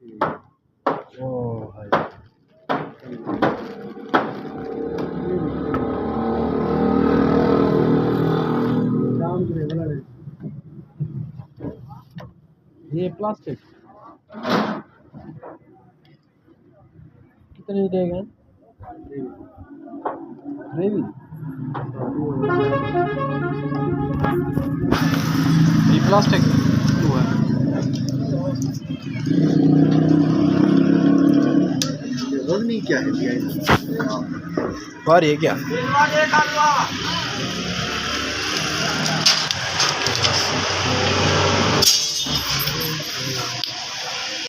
ओ भाई ये प्लास्टिक कितने देगा ग्रेवी ये प्लास्टिक हुआ नहीं क्या है बाहर है क्या